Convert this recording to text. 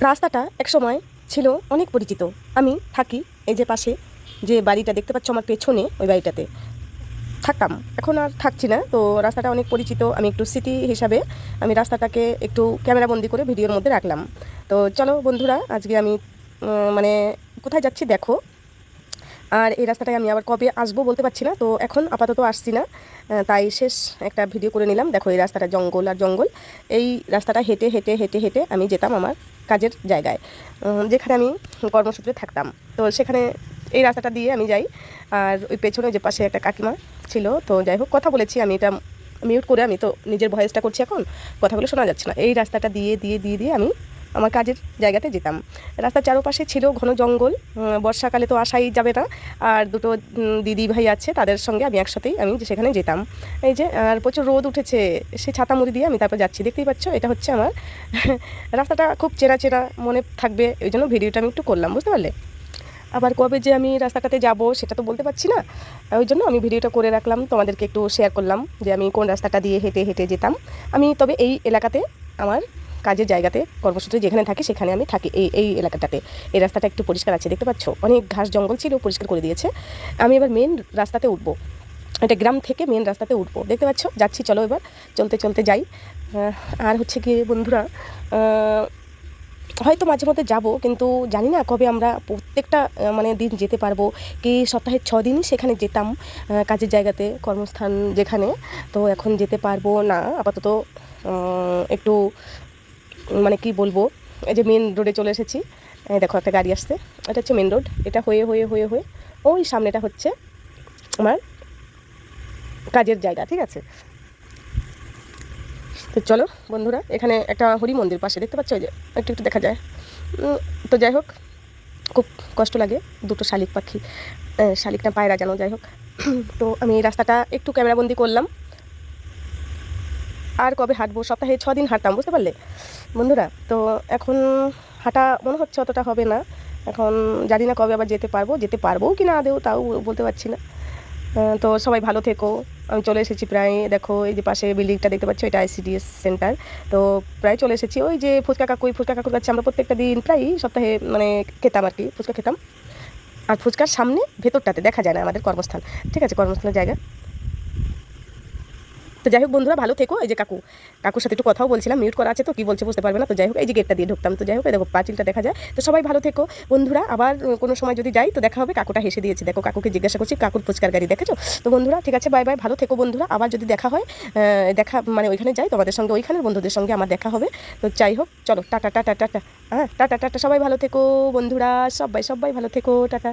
রাস্তাটা একসময় ছিল অনেক পরিচিত। আমি থাকি এই যে পাশে যে বাড়িটা দেখতে পাচ্ছ আমার পেছনে, ওই বাড়িটাতে থাকতাম। এখন আর থাকছি না। তো রাস্তাটা অনেক পরিচিত। আমি একটু স্মৃতি হিসাবে আমি রাস্তাটাকে একটু ক্যামেরাবন্দি করে ভিডিওর মধ্যে রাখলাম। তো চলো বন্ধুরা, আজকে আমি মানে কোথায় যাচ্ছি দেখো। আর এই রাস্তাটায় আমি আবার কবে আসবো বলতে পারছি না। তো এখন আপাতত আসছি না, তাই শেষ একটা ভিডিও করে নিলাম। দেখো এই রাস্তাটা জঙ্গল আর জঙ্গল। এই রাস্তাটা হেঁটে হেঁটে হেঁটে হেঁটে আমি যেতাম আমার কাজের জায়গায়, যেখানে আমি কর্মসূত্রে থাকতাম। তো সেখানে এই রাস্তাটা দিয়ে আমি যাই। আর ওই পেছনে যে পাশে একটা কাকিমা ছিল, তো যাই হোক কথা বলেছি আমি, এটা মিউট করে আমি তো নিজের ভয়েসটা করছি, এখন কথাগুলো শোনা যাচ্ছে না। এই রাস্তাটা দিয়ে দিয়ে দিয়ে দিয়ে আমি আমার কাজের জায়গাতে যেতাম। রাস্তার চারপাশে ছিল ঘন জঙ্গল। বর্ষাকালে তো আসাই যাবে না। আর দুটো দিদি ভাই আছে, তাদের সঙ্গে আমি একসাথেই আমি সেখানে যেতাম। এই যে আর প্রচুর রোদ উঠেছে, সে ছাতা মুড়ি দিয়ে আমি তারপর যাচ্ছি, দেখতেই পাচ্ছ। এটা হচ্ছে আমার রাস্তাটা খুব চেনা চেনা মনে থাকবে, ওই জন্য ভিডিওটা আমি একটু করলাম, বুঝতে পারলে। আবার কবে যে আমি রাস্তাটাতে যাব সেটা তো বলতে পারছি না, ওই জন্য আমি ভিডিওটা করে রাখলাম, তোমাদেরকে একটু শেয়ার করলাম যে আমি কোন রাস্তাটা দিয়ে হেঁটে হেঁটে যেতাম। আমি তবে এই এলাকাতে আমার কাজের জায়গাতে কর্মসূত্রে যেখানে থাকি সেখানে আমি থাকি এই এই এলাকাটাতে। এই রাস্তাটা একটু পরিষ্কার আছে, দেখতে পাচ্ছ, অনেক ঘাস জঙ্গল ছিল, পরিষ্কার করে দিয়েছে। আমি এবার মেন রাস্তাতে উঠবো, এটা গ্রাম থেকে মেন রাস্তাতে উঠবো, দেখতে পাচ্ছ। যাচ্ছি, চলো এবার চলতে চলতে যাই। আর হচ্ছে কি বন্ধুরা, হয়তো মাঝে মধ্যে যাবো, কিন্তু জানি না কবে আমরা প্রত্যেকটা মানে দিন যেতে পারবো। কি সপ্তাহে 6 দিনই সেখানে যেতাম, কাজের জায়গাতে, কর্মস্থান যেখানে। তো এখন যেতে পারবো না আপাতত। একটু মানে কি বলবো, এই যে মেন রোডে চলে এসেছি। এই দেখো একটা গাড়ি আসছে, এটা হচ্ছে মেন রোড। এটা হয়ে হয়ে হয়ে হয়ে ওই সামনেটা হচ্ছে আমার কাজের জায়গা, ঠিক আছে। তো চলো বন্ধুরা, এখানে একটা হরি মন্দির পাশে দেখতে পাচ্ছ, ওই যে একটু একটু দেখা যায়। তো যাই হোক, খুব কষ্ট লাগে, দুটো শালিক পাখি, শালিক না পায়রা যেন, যাই হোক। তো আমি এই রাস্তাটা একটু ক্যামেরাবন্দি করলাম। আর কবে হাঁটবো, সপ্তাহে 6 দিন হাঁটতাম, বুঝতে পারলে বন্ধুরা। তো এখন হাঁটা মনে হচ্ছে অতটা হবে না। এখন জানি না কবে আবার যেতে পারবো কি না আদেও, তাও বলতে পারছি না। তো সবাই ভালো থেকো। আমি চলে এসেছি প্রায়, দেখো এই যে পাশে বিল্ডিংটা দেখতে পাচ্ছ, এটা ICDS সেন্টার। তো প্রায় চলে এসেছি। ওই যে ফুচকা কাকুর কাছে আমরা প্রত্যেকটা দিন প্রায় সপ্তাহে মানে খেতাম আর কি, ফুচকা খেতাম। আর ফুচকার সামনে ভেতরটাতে দেখা যায় না আমাদের কর্মস্থান, ঠিক আছে, কর্মস্থানের জায়গা। তো যাই হোক বন্ধুরা, ভালো থেকো। এই যে কাকুর সাথে একটু কথাও বলছিলাম, মিউট করা আছে তো কি বলছে বুঝতে পারবে না। তো যাই হোক, এই যে গেটটা দিয়ে ঢুকতাম। তো যাই হোক, এই দেখো পাঁচিলটা দেখা যায়। তো সবাই ভালো থেকো বন্ধুরা, আবার কোনো সময় যদি যাই তো দেখা হবে। কাকুটা হেসে দিয়েছে, দেখো কাকুকে জিজ্ঞাসা করছি, কাকুর ফুচকার গাড়ি দেখেছো। তো বন্ধুরা ঠিক আছে, বাই বাই, ভালো থেকো বন্ধুরা। আবার যদি দেখা হয়, দেখা মানে ওইখানে যাই তোমাদের সঙ্গে, ওইখানের বন্ধুদের সঙ্গে আমার দেখা হবে। তো যাই হোক, চলো টাটা টাটা টাটা। হ্যাঁ টাটা টাটা, সবাই ভালো থেকো বন্ধুরা, সবাই সবাই ভালো থেকো, টাটা।